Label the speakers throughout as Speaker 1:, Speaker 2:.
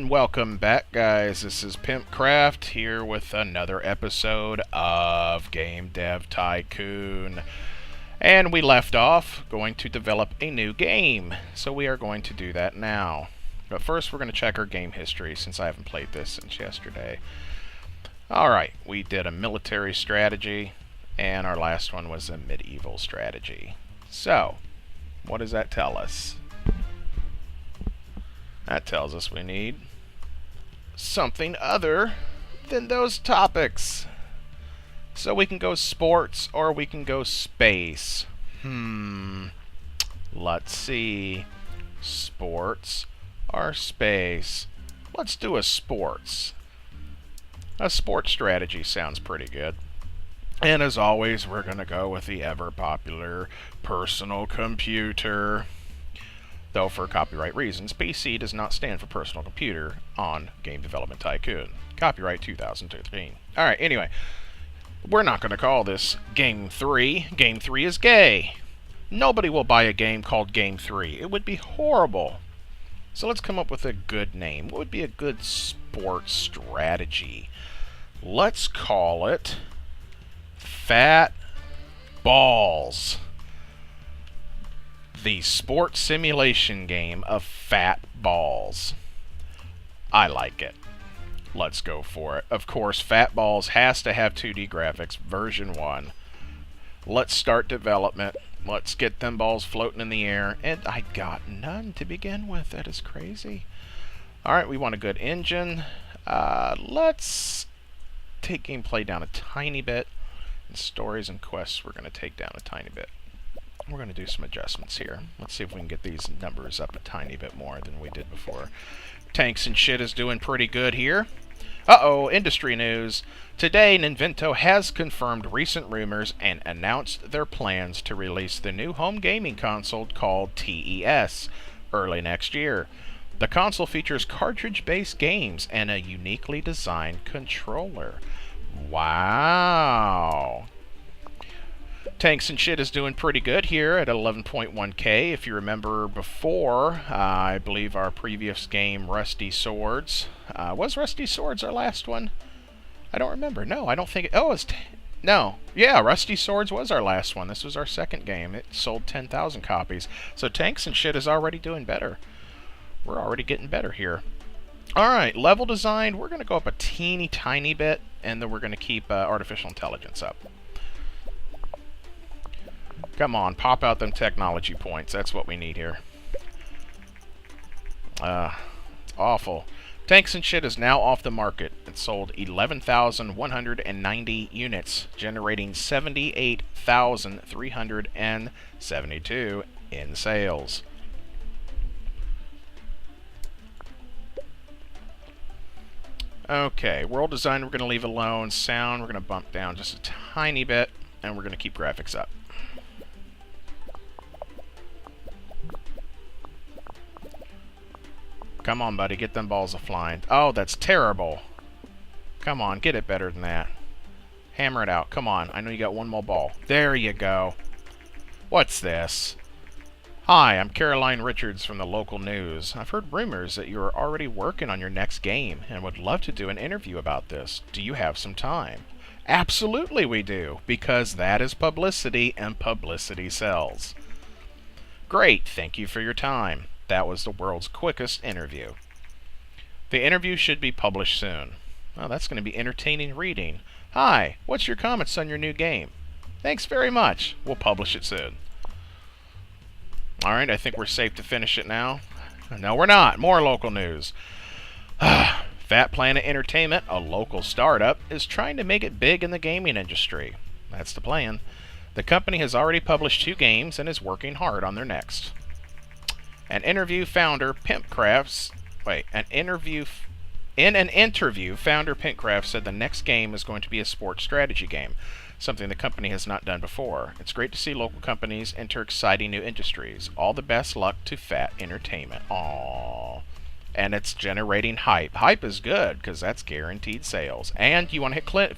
Speaker 1: And welcome back, guys. This is Pimp here with another episode of Game Dev Tycoon. And we left off going to develop a new game, so we are going to do that now. But first we're going to check our game history since I haven't played this since yesterday. Alright, we did a military strategy, and our last one was a medieval strategy. So, what does that tell us? That tells us we need something other than those topics. So we can go sports or we can go space. Let's see. Sports or space. Let's do a sports. A sports strategy sounds pretty good. And as always, we're going to go with the ever-popular personal computer. Though for copyright reasons, PC does not stand for personal computer on Game Development Tycoon. Copyright 2013. Alright, anyway. We're not going to call this Game 3. Game 3 is gay. Nobody will buy a game called Game 3. It would be horrible. So let's come up with a good name. What would be a good sports strategy? Let's call it Fat Balls. The sports simulation game of fat balls. I like it. Let's go for it. Of course, Fat Balls has to have 2D graphics, version 1. Let's start development. Let's get them balls floating in the air. And I got none to begin with. That is crazy. Alright, we want a good engine. Let's take gameplay down a tiny bit. And stories and quests we're going to take down a tiny bit. We're going to do some adjustments here. Let's see if we can get these numbers up a tiny bit more than we did before. Tanks and shit is doing pretty good here. Uh-oh, industry news. Today, Ninvento has confirmed recent rumors and announced their plans to release the new home gaming console called TES early next year. The console features cartridge-based games and a uniquely designed controller. Wow. Tanks and shit is doing pretty good here at 11.1K. If you remember before, I believe our previous game, Rusty Swords. Was Rusty Swords our last one? I don't remember. No, I don't think it... Oh, it's... No. Yeah, Rusty Swords was our last one. This was our second game. It sold 10,000 copies. So Tanks and shit is already doing better. We're already getting better here. Alright, level design. We're going to go up a teeny tiny bit, and then we're going to keep artificial intelligence up. Come on, pop out them technology points. That's what we need here. Awful. Tanks and shit is now off the market. It sold 11,190 units, generating 78,372 in sales. Okay, world design we're going to leave alone. Sound we're going to bump down just a tiny bit, and we're going to keep graphics up. Come on, buddy. Get them balls a-flying. Oh, that's terrible. Come on. Get it better than that. Hammer it out. Come on. I know you got one more ball. There you go. What's this? Hi, I'm Caroline Richards from the local news. I've heard rumors that you are already working on your next game and would love to do an interview about this. Do you have some time? Absolutely we do, because that is publicity and publicity sells. Great. Thank you for your time. That was the world's quickest interview. The interview should be published soon. Well, that's going to be entertaining reading. Hi, what's your comments on your new game? Thanks very much. We'll publish it soon. Alright, I think we're safe to finish it now. No, we're not. More local news. Fat Planet Entertainment, a local startup, is trying to make it big in the gaming industry. That's the plan. The company has already published 2 games and is working hard on their next. In an interview, founder Pimp said the next game is going to be a sports strategy game, something the company has not done before. It's great to see local companies enter exciting new industries. All the best luck to Fat Entertainment. Aww. And it's generating hype. Hype is good because that's guaranteed sales. And you want to click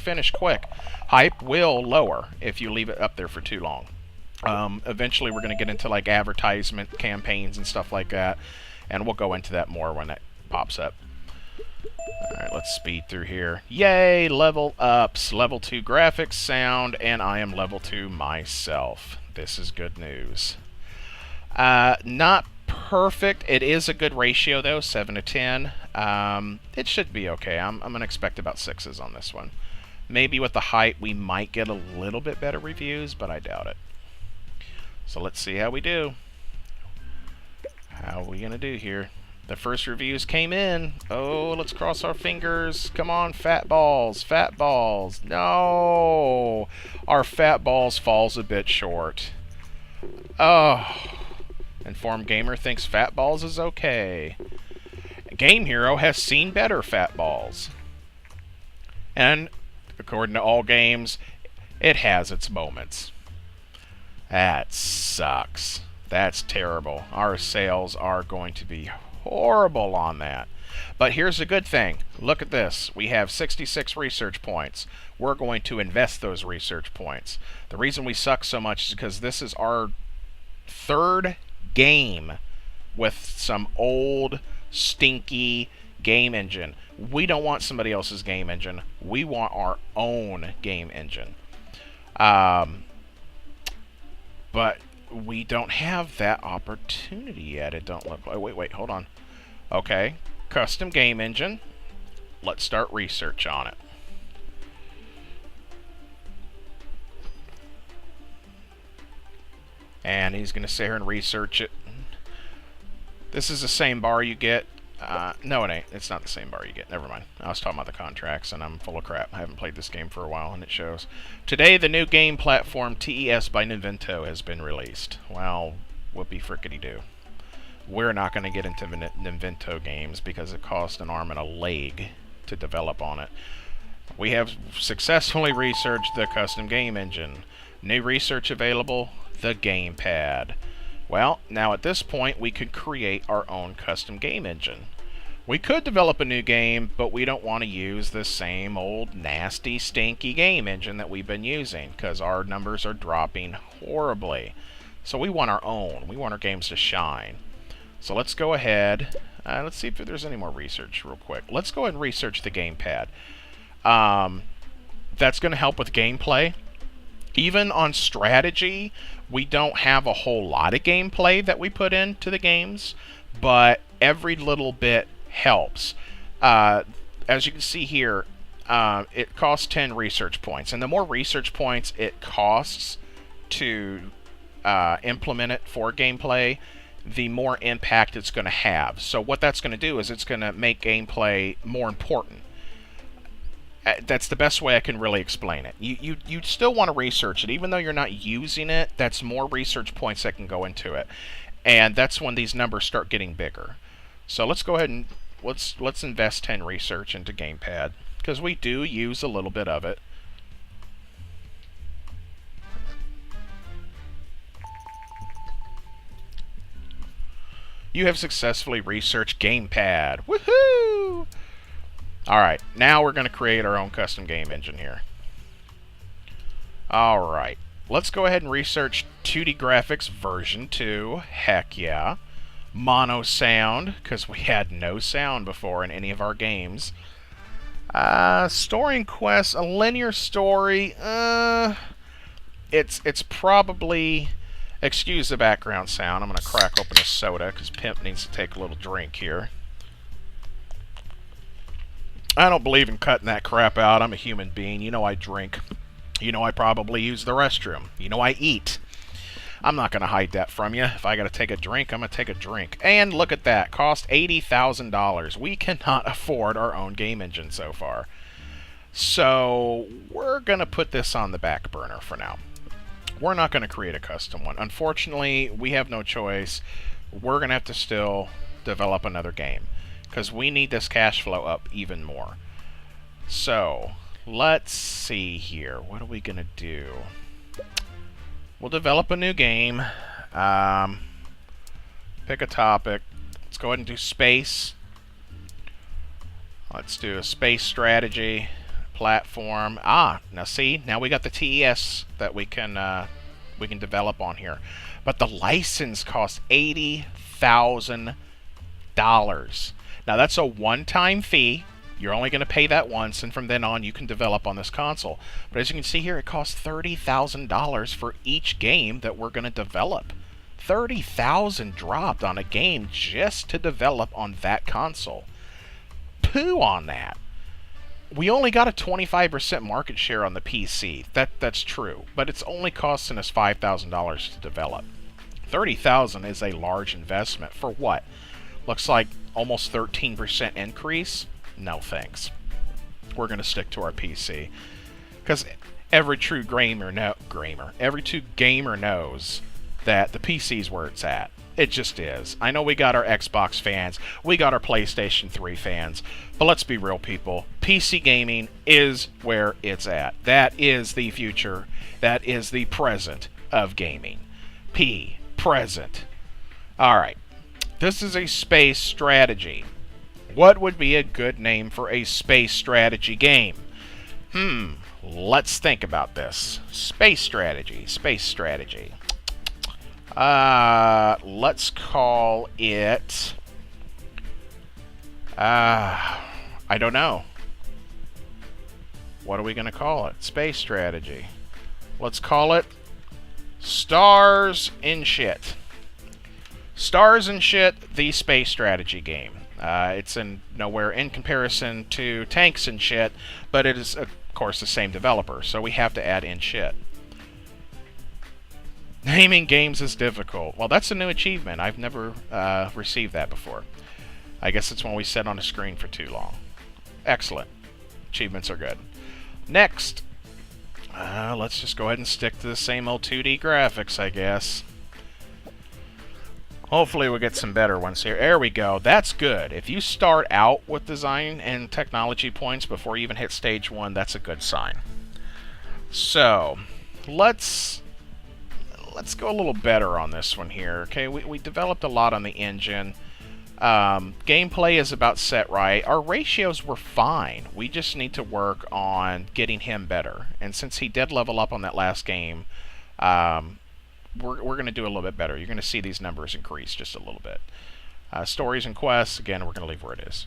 Speaker 1: finish quick. Hype will lower if you leave it up there for too long. Eventually we're going to get into like advertisement campaigns and stuff like that, and we'll go into that more when pops up. Alright, let's speed through here. Yay! Level ups. Level 2 graphics, sound, and I am level 2 myself. This is good news. Not perfect. It is a good ratio, though, 7 to 10. It should be okay. I'm going to expect about 6s on this one. Maybe with the height, we might get a little bit better reviews, but I doubt it. So let's see how we do. How are we going to do here? The first reviews came in. Oh, let's cross our fingers. Come on, fat balls. Fat balls. No! Our fat balls falls a bit short. Oh. Informed Gamer thinks fat balls is okay. Game Hero has seen better fat balls. And according to all games, it has its moments. That sucks. That's terrible. Our sales are going to be horrible on that. But here's the good thing. Look at this. We have 66 research points. We're going to invest those research points. The reason we suck so much is because this is our third game with some old, stinky game engine. We don't want somebody else's game engine. We want our own game engine. But we don't have that opportunity yet. It don't look like... Wait, hold on. Okay, custom game engine. Let's start research on it. And he's going to sit here and research it. This is the same bar you get. No, it ain't. It's not the same bar you get. Never mind. I was talking about the contracts, and I'm full of crap. I haven't played this game for a while, and it shows. Today, the new game platform TES by Ninvento has been released. Well, whoopee frickety-doo. We're not going to get into Ninvento games because it cost an arm and a leg to develop on it. We have successfully researched the custom game engine. New research available, the gamepad. Well, now at this point, we could create our own custom game engine. We could develop a new game, but we don't want to use the same old nasty, stinky game engine that we've been using, because our numbers are dropping horribly. So we want our own. We want our games to shine. So let's go ahead. Let's see if there's any more research real quick. Let's go ahead and research the gamepad. That's going to help with gameplay. Even on strategy, we don't have a whole lot of gameplay that we put into the games, but every little bit helps. As you can see here, it costs 10 research points, and the more research points it costs to implement it for gameplay, the more impact it's going to have. So what that's going to do is it's going to make gameplay more important. That's the best way I can really explain it. You still want to research it, even though you're not using it. That's more research points that can go into it, and that's when these numbers start getting bigger. So let's go ahead and let's invest 10 research into gamepad, because we do use a little bit of it. You have successfully researched gamepad. Woohoo! Alright, now we're going to create our own custom game engine here. Alright, let's go ahead and research 2D graphics version 2. Heck yeah. Mono sound, because we had no sound before in any of our games. Story quests, a linear story. It's probably... Excuse the background sound. I'm going to crack open a soda, because Pimp needs to take a little drink here. I don't believe in cutting that crap out. I'm a human being. You know I drink. You know I probably use the restroom. You know I eat. I'm not going to hide that from you. If I got to take a drink, I'm going to take a drink. And look at that. Cost $80,000. We cannot afford our own game engine so far. So we're going to put this on the back burner for now. We're not going to create a custom one. Unfortunately, we have no choice. We're going to have to still develop another game, because we need this cash flow up even more. So, let's see here. What are we going to do? We'll develop a new game. Pick a topic. Let's go ahead and do space. Let's do a space strategy platform. Now see, now we got the TES that we can develop on here. But the license costs $80,000. Now, that's a one-time fee. You're only going to pay that once, and from then on, you can develop on this console. But as you can see here, it costs $30,000 for each game that we're going to develop. $30,000 dropped on a game just to develop on that console. Poo on that. We only got a 25% market share on the PC. That's true, but it's only costing us $5,000 to develop. $30,000 is a large investment for what? Looks like almost 13% increase. No thanks. We're going to stick to our PC because every true gamer knows that the PC's where it's at. It just is. I know we got our Xbox fans, we got our PlayStation 3 fans, but let's be real, people. PC gaming is where it's at. That is the future. That is the present of gaming. Present. Alright. This is a space strategy. What would be a good name for a space strategy game? Let's think about this. Space strategy. Let's call it... I don't know. What are we going to call it? Space strategy. Let's call it Stars and Shit. Stars and Shit, the space strategy game. It's nowhere in comparison to Tanks and Shit, but it is, of course, the same developer, so we have to add in shit. Naming games is difficult. Well, that's a new achievement. I've never received that before. I guess it's when we sit on a screen for too long. Excellent. Achievements are good. Next, let's just go ahead and stick to the same old 2D graphics, I guess. Hopefully we'll get some better ones here. There we go. That's good. If you start out with design and technology points before you even hit stage 1, that's a good sign. So, let's go a little better on this one here. Okay, we developed a lot on the engine. Gameplay is about set right. Our ratios were fine. We just need to work on getting him better. And since he did level up on that last game, we're going to do a little bit better. You're going to see these numbers increase just a little bit. Stories and quests, again, we're going to leave where it is.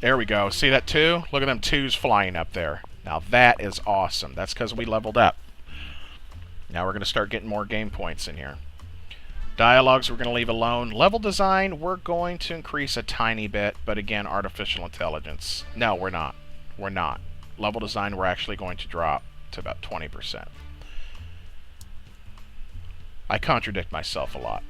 Speaker 1: There we go. See that 2? Look at them 2s flying up there. Now that is awesome. That's because we leveled up. Now we're going to start getting more game points in here. Dialogues we're going to leave alone. Level design we're going to increase a tiny bit, but again, artificial intelligence. No, we're not. We're not. Level design we're actually going to drop to about 20%. I contradict myself a lot.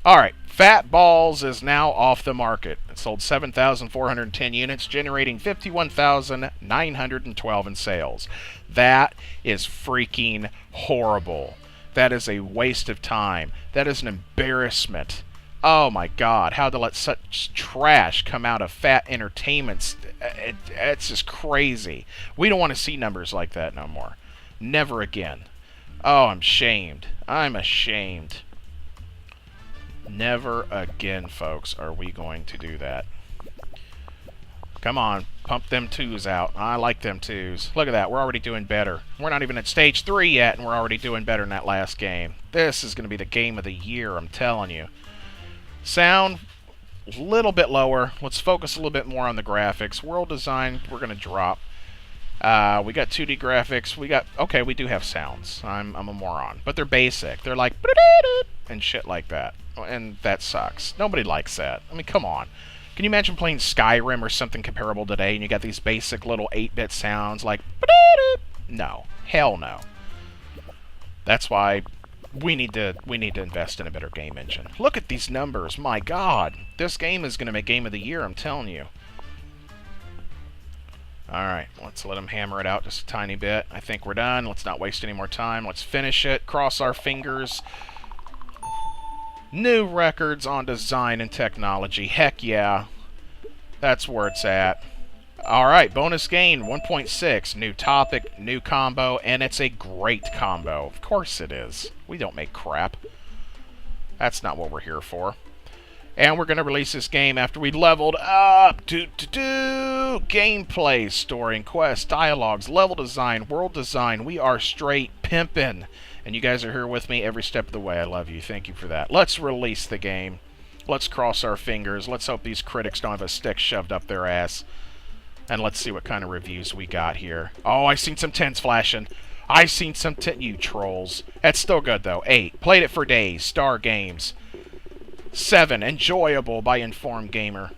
Speaker 1: Alright, Fat Balls is now off the market. It sold 7,410 units, generating 51,912 in sales. That is freaking horrible. That is a waste of time. That is an embarrassment. Oh my god, how to let such trash come out of Fat Entertainment. It's just crazy. We don't want to see numbers like that no more. Never again. Oh, I'm ashamed. I'm ashamed. Never again, folks, are we going to do that. Come on, pump them 2s out. I like them 2s. Look at that, we're already doing better. We're not even at stage 3 yet, and we're already doing better in that last game. This is going to be the game of the year, I'm telling you. Sound, a little bit lower. Let's focus a little bit more on the graphics. World design, we're going to drop. We got 2D graphics. Okay, we do have sounds. I'm a moron. But they're basic. They're like, and shit like that. And that sucks. Nobody likes that. I mean, come on. Can you imagine playing Skyrim or something comparable today, and you got these basic little 8-bit sounds like, no. Hell no. That's why we need to invest in a better game engine. Look at these numbers. My god. This game is going to make Game of the Year, I'm telling you. Alright, let's let him hammer it out just a tiny bit. I think we're done. Let's not waste any more time. Let's finish it. Cross our fingers. New records on design and technology. Heck yeah. That's where it's at. Alright, bonus gain 1.6. New topic, new combo, and it's a great combo. Of course it is. We don't make crap. That's not what we're here for. And we're going to release this game after we leveled up. Gameplay, story and quest, dialogues, level design, world design. We are straight pimping. And you guys are here with me every step of the way. I love you. Thank you for that. Let's release the game. Let's cross our fingers. Let's hope these critics don't have a stick shoved up their ass. And let's see what kind of reviews we got here. Oh, I seen some 10s flashing. I seen some you trolls. That's still good, though. 8. Played it for days. Star Games. 7. Enjoyable by Informed Gamer.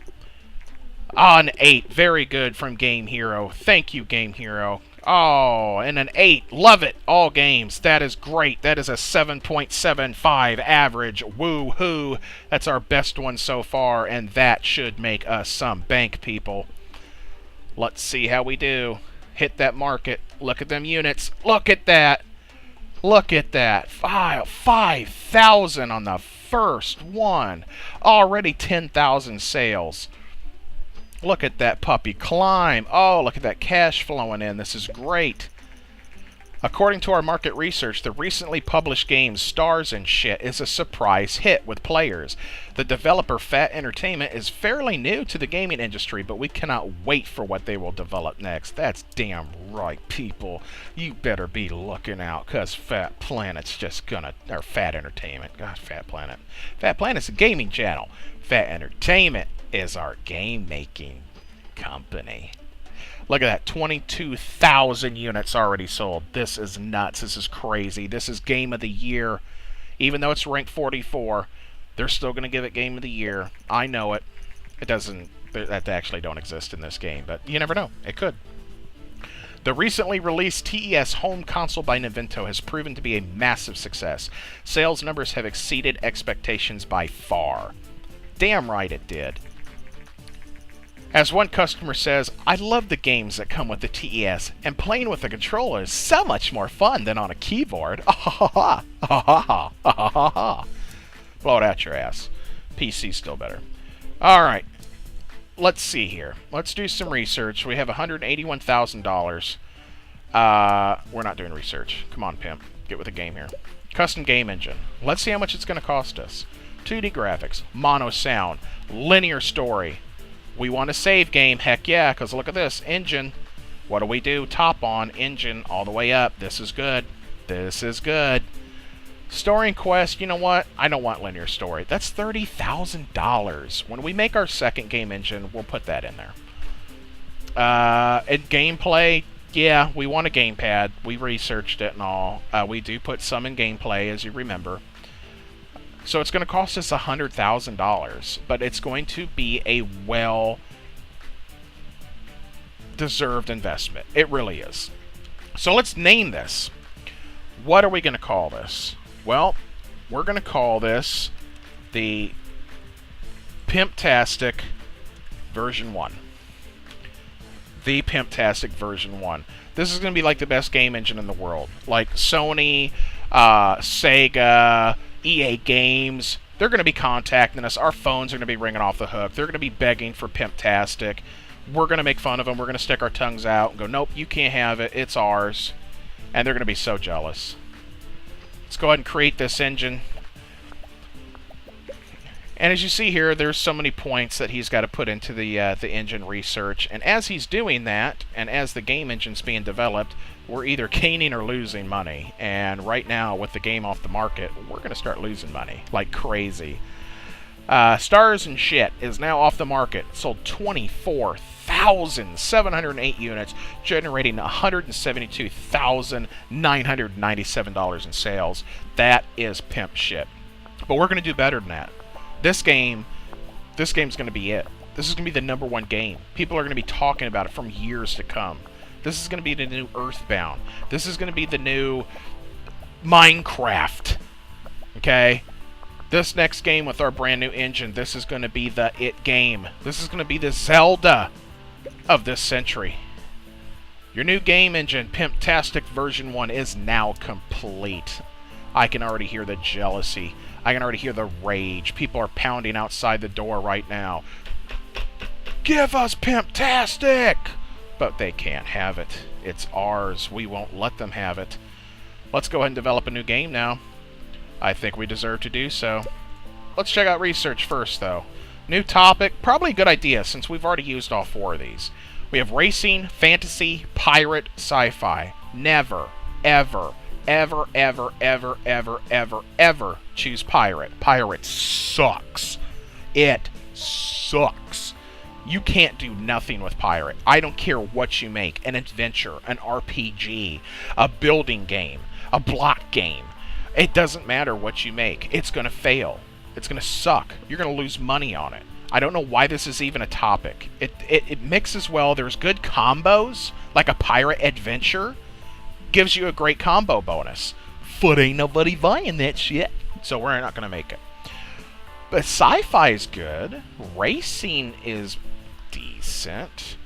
Speaker 1: An 8. Very good from Game Hero. Thank you, Game Hero. Oh, and an 8. Love it. All games. That is great. That is a 7.75 average. Woo-hoo. That's our best one so far, and that should make us some bank, people. Let's see how we do. Hit that market. Look at them units. Look at that. Look at that. 5,000 on the first one. Already 10,000 sales. Look at that puppy climb. Oh, look at that cash flowing in. This is great. According to our market research, the recently published game Stars and Shit is a surprise hit with players. The developer Fat Entertainment is fairly new to the gaming industry, but we cannot wait for what they will develop next. That's damn right, people. You better be looking out, because Fat Planet's just gonna... Or Fat Entertainment. God, Fat Planet. Fat Planet's a gaming channel. Fat Entertainment is our game-making company. Look at that, 22,000 units already sold. This is nuts. This is crazy. This is Game of the Year. Even though it's ranked 44, they're still going to give it Game of the Year. I know it. It doesn't... That actually don't exist in this game, but you never know. It could. The recently released TES home console by Nintendo has proven to be a massive success. Sales numbers have exceeded expectations by far. Damn right it did. As one customer says, I love the games that come with the TES, and playing with a controller is so much more fun than on a keyboard. Blow it out your ass. PC's still better. Alright, let's see here. Let's do some research. We have $181,000. We're not doing research. Come on, Pimp. Get with the game here. Custom game engine. Let's see how much it's going to cost us. 2D graphics, mono sound, linear story. We want a save game, heck yeah, because look at this, engine. What do? Top on, engine, all the way up. This is good. This is good. Story and quest, you know what? I don't want linear story. That's $30,000. When we make our second game engine, we'll put that in there. And gameplay, yeah, we want a gamepad. We researched it and all. We do put some in gameplay, as you remember. So it's going to cost us $100,000, but it's going to be a well-deserved investment. It really is. So let's name this. What are we going to call this? Well, we're going to call this the Pimptastic version 1. The Pimptastic version 1. This is going to be like the best game engine in the world. Like Sony, Sega... EA Games, they're going to be contacting us. Our phones are going to be ringing off the hook. They're going to be begging for Pimptastic. We're going to make fun of them. We're going to stick our tongues out and go, nope, you can't have it. It's ours. And they're going to be so jealous. Let's go ahead and create this engine. And as you see here, there's so many points that he's got to put into the engine research. And as he's doing that, and as the game engine's being developed, we're either gaining or losing money. And right now, with the game off the market, we're going to start losing money like crazy. Stars and Shit is now off the market. Sold 24,708 units, generating $172,997 in sales. That is pimp shit. But we're going to do better than that. This game's going to be it. This is going to be the #1 game. People are going to be talking about it from years to come. This is going to be the new Earthbound. This is going to be the new Minecraft. Okay? This next game with our brand new engine, this is going to be the it game. This is going to be the Zelda of this century. Your new game engine, Pimptastic version 1, is now complete. I can already hear the jealousy. I can already hear the rage. People are pounding outside the door right now. Give us Pimptastic! But they can't have it. It's ours. We won't let them have it. Let's go ahead and develop a new game now. I think we deserve to do so. Let's check out research first, though. New topic. Probably a good idea, since we've already used all 4 of these. We have racing, fantasy, pirate, sci-fi. Never, ever ever, ever, ever, ever, ever, ever choose Pirate. Pirate sucks. It sucks. You can't do nothing with Pirate. I don't care what you make. An adventure, an RPG, a building game, a block game. It doesn't matter what you make. It's going to fail. It's going to suck. You're going to lose money on it. I don't know why this is even a topic. It mixes well. There's good combos, like a pirate adventure. Gives you a great combo bonus. But ain't nobody buying that shit. So we're not going to make it. But sci-fi is good. Racing is decent.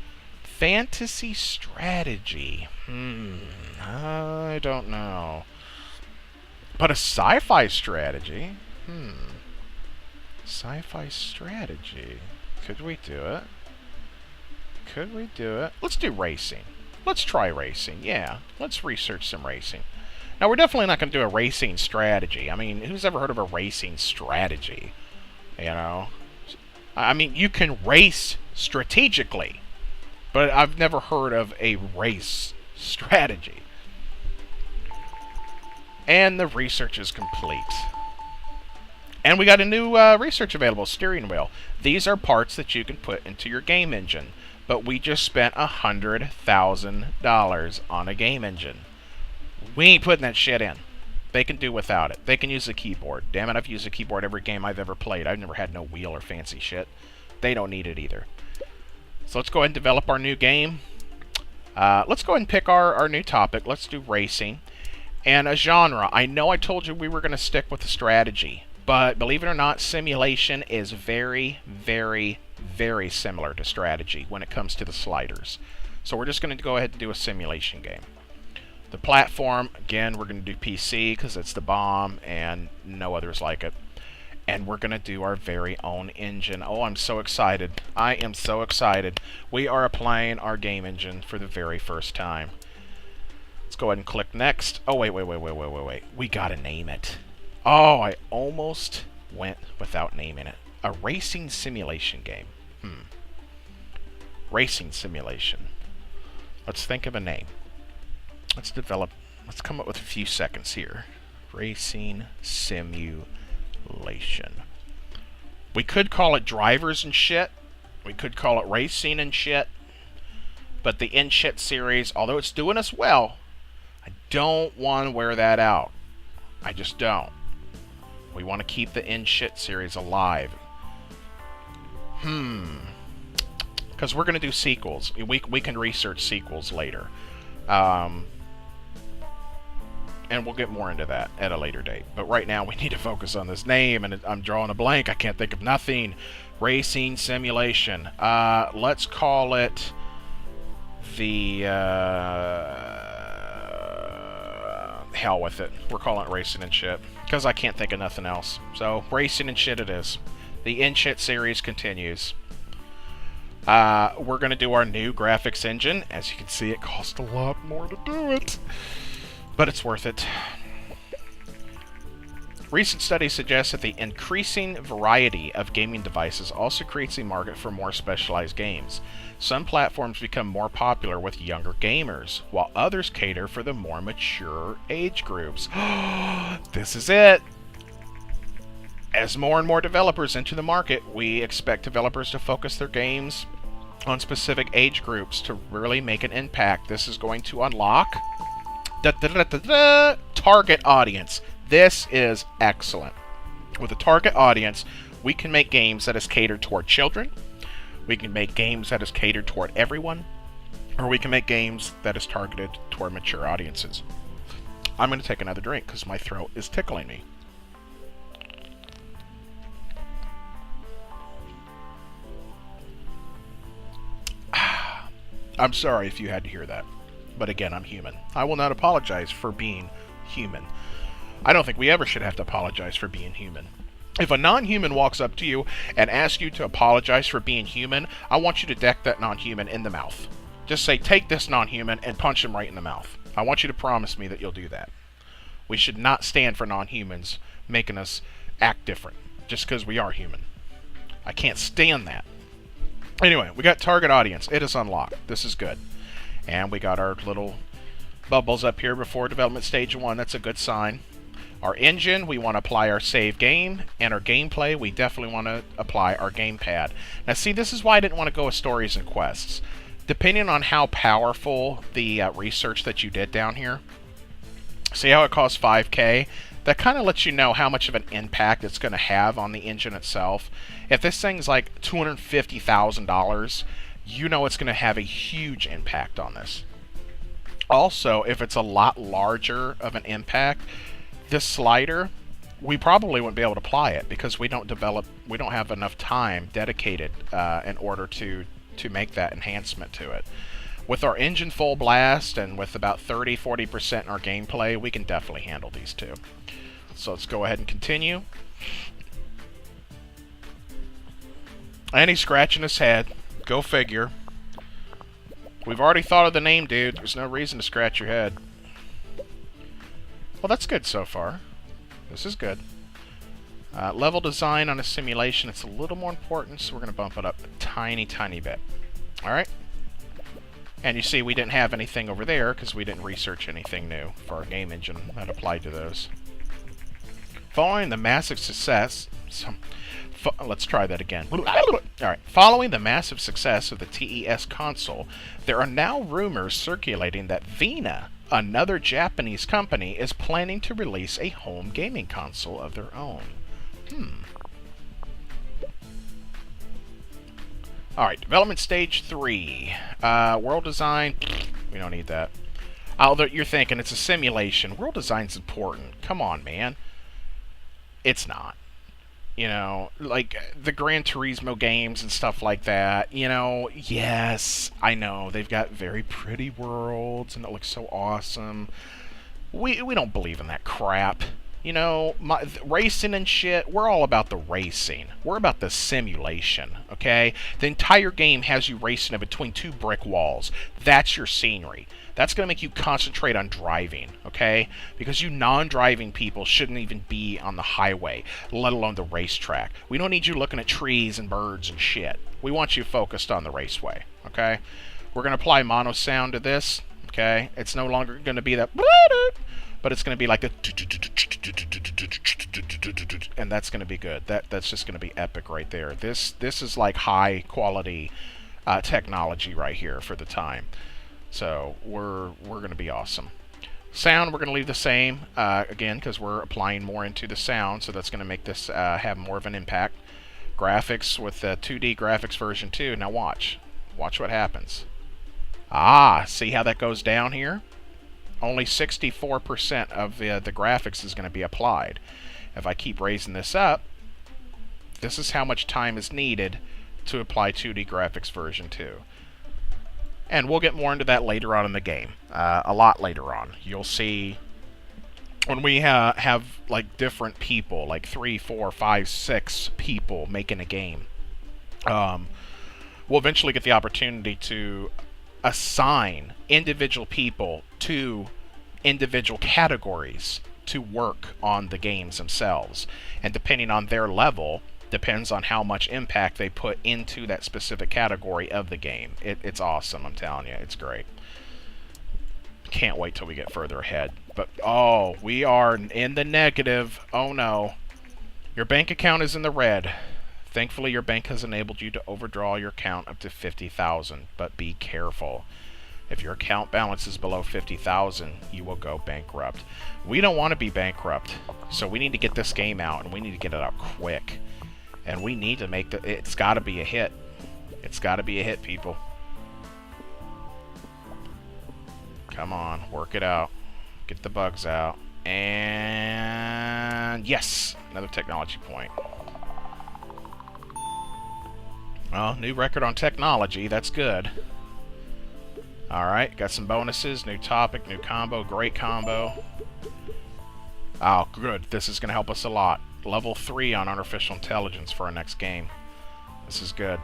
Speaker 1: Fantasy strategy. I don't know. But a sci-fi strategy? Sci-fi strategy. Could we do it? Could we do it? Let's do racing. Let's try racing. Yeah, let's research some racing. Now, we're definitely not going to do a racing strategy. I mean, who's ever heard of a racing strategy? You know? I mean, you can race strategically, but I've never heard of a race strategy. And the research is complete. And we got a new research available, steering wheel. These are parts that you can put into your game engine. But we just spent $100,000 on a game engine. We ain't putting that shit in. They can do without it. They can use a keyboard. Damn it, I've used a keyboard every game I've ever played. I've never had no wheel or fancy shit. They don't need it either. So let's go ahead and develop our new game. Let's go ahead and pick our new topic. Let's do racing. And a genre. I know I told you we were going to stick with the strategy. But believe it or not, simulation is very, very, very similar to strategy when it comes to the sliders. So we're just going to go ahead and do a simulation game. The platform, again, we're going to do PC because it's the bomb and no others like it. And we're going to do our very own engine. Oh, I'm so excited. I am so excited. We are applying our game engine for the very first time. Let's go ahead and click next. Oh, wait. We got to name it. Oh, I almost went without naming it. A racing simulation game. Racing simulation. Let's think of a name. Let's come up with a few seconds here. Racing simulation. We could call it drivers and shit. We could call it racing and shit. But the in shit series, although it's doing us well, I don't want to wear that out. I just don't. We want to keep the in shit series alive. Because we're going to do sequels. We can research sequels later. And we'll get more into that at a later date. But right now we need to focus on this name, and I'm drawing a blank. I can't think of nothing. Racing simulation. Let's call it the... hell with it. We're calling it racing and shit. Because I can't think of nothing else. So, racing and shit it is. The In Shit series continues. We're going to do our new graphics engine. As you can see, it costs a lot more to do it. But it's worth it. Recent studies suggest that the increasing variety of gaming devices also creates a market for more specialized games. Some platforms become more popular with younger gamers, while others cater for the more mature age groups. This is it! As more and more developers enter the market, we expect developers to focus their games on specific age groups to really make an impact. This is going to unlock target audience. This is excellent. With a target audience, we can make games that is catered toward children. We can make games that is catered toward everyone. Or we can make games that is targeted toward mature audiences. I'm going to take another drink because my throat is tickling me. I'm sorry if you had to hear that. But again, I'm human. I will not apologize for being human. I don't think we ever should have to apologize for being human. If a non-human walks up to you and asks you to apologize for being human, I want you to deck that non-human in the mouth. Just say, take this non-human and punch him right in the mouth. I want you to promise me that you'll do that. We should not stand for non-humans making us act different just because we are human. I can't stand that. Anyway, we got target audience. It is unlocked. This is good. And we got our little Bubbles up here before development stage 1. That's a good sign. Our engine, we want to apply our save game, and our gameplay, we definitely want to apply our gamepad. Now see, this is why I didn't want to go with stories and quests. Depending on how powerful the research that you did down here, see how it costs 5K? That kind of lets you know how much of an impact it's going to have on the engine itself. If this thing's like $250,000, you know it's going to have a huge impact on this. Also, if it's a lot larger of an impact, this slider, we probably wouldn't be able to apply it because we don't have enough time dedicated in order to make that enhancement to it. With our engine full blast and with about 30-40% in our gameplay, we can definitely handle these two. So let's go ahead and continue. And he's scratching his head. Go figure. We've already thought of the name, dude. There's no reason to scratch your head. Well, that's good so far. This is good. Level design on a simulation, it's a little more important, so we're going to bump it up a tiny, tiny bit. Alright? And you see we didn't have anything over there because we didn't research anything new for our game engine that applied to those. Following the massive success... let's try that again. Alright. Following the massive success of the TES console, there are now rumors circulating that Vena, another Japanese company, is planning to release a home gaming console of their own. Alright, development stage 3. World design, we don't need that. Although you're thinking it's a simulation. World design's important. Come on, man. It's not. You know, like the Gran Turismo games and stuff like that, you know, yes, I know, they've got very pretty worlds and it looks so awesome. We don't believe in that crap. You know, racing and shit, we're all about the racing. We're about the simulation, okay? The entire game has you racing in between two brick walls. That's your scenery. That's going to make you concentrate on driving, okay? Because you non-driving people shouldn't even be on the highway, let alone the racetrack. We don't need you looking at trees and birds and shit. We want you focused on the raceway, okay? We're going to apply mono sound to this, okay? It's no longer going to be that... but it's going to be like a... and that's going to be good. That's just going to be epic right there. This is like high quality technology right here for the time. So we're going to be awesome. Sound we're going to leave the same again because we're applying more into the sound, so that's going to make this have more of an impact. Graphics with 2D graphics version 2. Now watch what happens. See how that goes down here? Only 64% of the graphics is going to be applied. If I keep raising this up, this is how much time is needed to apply 2D graphics version 2. And we'll get more into that later on in the game. A lot later on. You'll see when we have like different people, like 3, 4, 5, 6 people making a game. We'll eventually get the opportunity to assign individual people to individual categories to work on the games themselves. And depending on their level, depends on how much impact they put into that specific category of the game. It's awesome, I'm telling you. It's great. Can't wait till we get further ahead. But, oh, we are in the negative. Oh, no. Your bank account is in the red. Thankfully, your bank has enabled you to overdraw your account up to $50,000, but be careful. If your account balance is below $50,000, you will go bankrupt. We don't want to be bankrupt, so we need to get this game out, and we need to get it out quick. And we need to make it's got to be a hit. It's got to be a hit, people. Come on, work it out. Get the bugs out. And yes, another technology point. Well, new record on technology. That's good. Alright, got some bonuses. New topic, new combo. Great combo. Oh, good. This is going to help us a lot. Level 3 on artificial intelligence for our next game. This is good.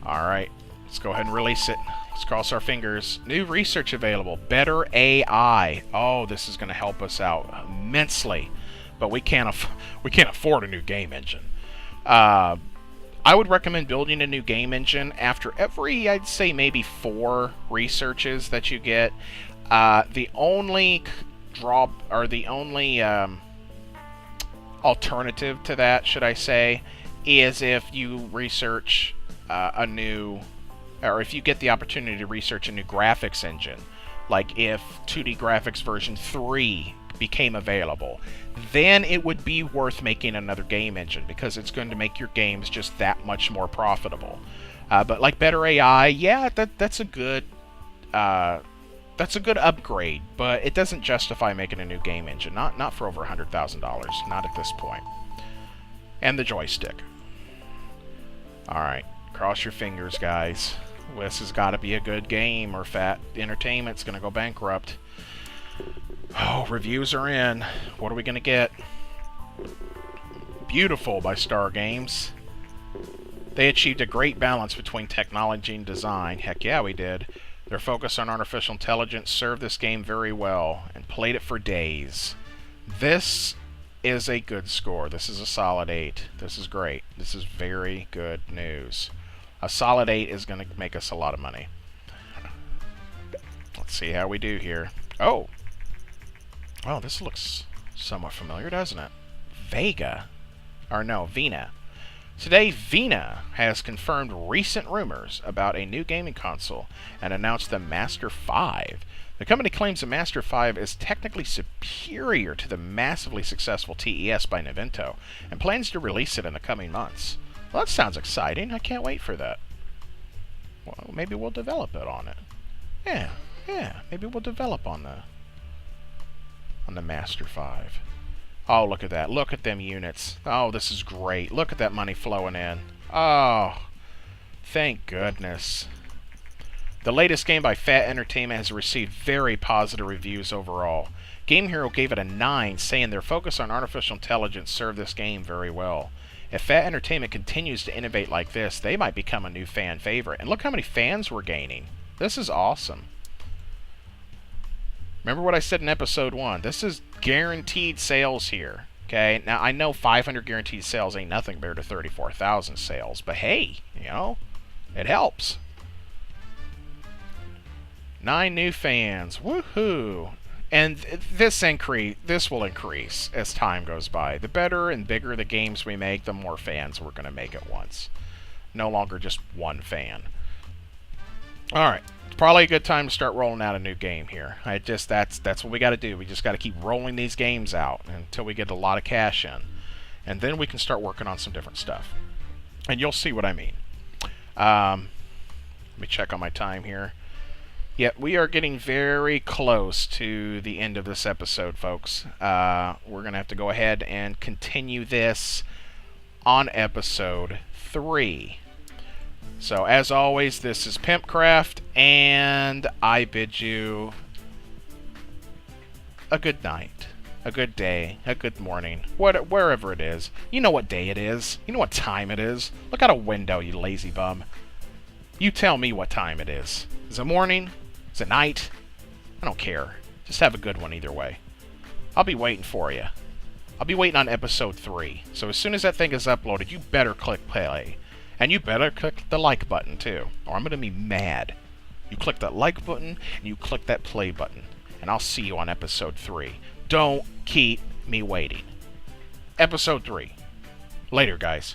Speaker 1: Alright, let's go ahead and release it. Let's cross our fingers. New research available. Better AI. Oh, this is going to help us out immensely. But we can't afford a new game engine. I would recommend building a new game engine after every, I'd say, maybe 4 researches that you get. The only alternative to that, should I say, is if you research or if you get the opportunity to research a new graphics engine, like if 2D Graphics version 3 became available, then it would be worth making another game engine, because it's going to make your games just that much more profitable. But like better AI, yeah, that's a good upgrade, but it doesn't justify making a new game engine. Not for over $100,000. Not at this point. And the joystick. Alright, cross your fingers, guys. This has got to be a good game, or Fat Entertainment's going to go bankrupt. Oh, reviews are in. What are we going to get? Beautiful by Star Games. They achieved a great balance between technology and design. Heck yeah, we did. Their focus on artificial intelligence served this game very well, and played it for days. This is a good score. This is a solid 8. This is great. This is very good news. A solid 8 is going to make us a lot of money. Let's see how we do here. Oh! Oh, this looks somewhat familiar, doesn't it? Vena. Today, Vena has confirmed recent rumors about a new gaming console and announced the Master 5. The company claims the Master 5 is technically superior to the massively successful TES by Nintendo, and plans to release it in the coming months. Well, that sounds exciting. I can't wait for that. Well, maybe we'll develop it on it. Yeah, maybe we'll develop on the Master 5. Oh, look at that. Look at them units. Oh, this is great. Look at that money flowing in. Oh, thank goodness. The latest game by Fat Entertainment has received very positive reviews overall. Game Hero gave it a 9, saying their focus on artificial intelligence served this game very well. If Fat Entertainment continues to innovate like this, they might become a new fan favorite. And look how many fans we're gaining. This is awesome. Remember what I said in episode 1. This is guaranteed sales here. Okay, now I know 500 guaranteed sales ain't nothing compared to 34,000 sales, but hey, it helps. 9 new fans. Woohoo! And this will increase as time goes by. The better and bigger the games we make, the more fans we're going to make at once. No longer just one fan. Alright, it's probably a good time to start rolling out a new game here. That's what we got to do. We just got to keep rolling these games out until we get a lot of cash in. And then we can start working on some different stuff. And you'll see what I mean. Let me check on my time here. Yet we are getting very close to the end of this episode, folks. We're going to have to go ahead and continue this on episode 3. So, as always, this is Pimpcraft, and I bid you a good night, a good day, a good morning, wherever it is. You know what day it is. You know what time it is. Look out a window, you lazy bum. You tell me what time it is. Is it morning? Is it night? I don't care. Just have a good one either way. I'll be waiting for you. I'll be waiting on episode 3. So as soon as that thing is uploaded, you better click play. And you better click the like button too, or I'm going to be mad. You click that like button, and you click that play button. And I'll see you on episode 3. Don't keep me waiting. Episode 3. Later, guys.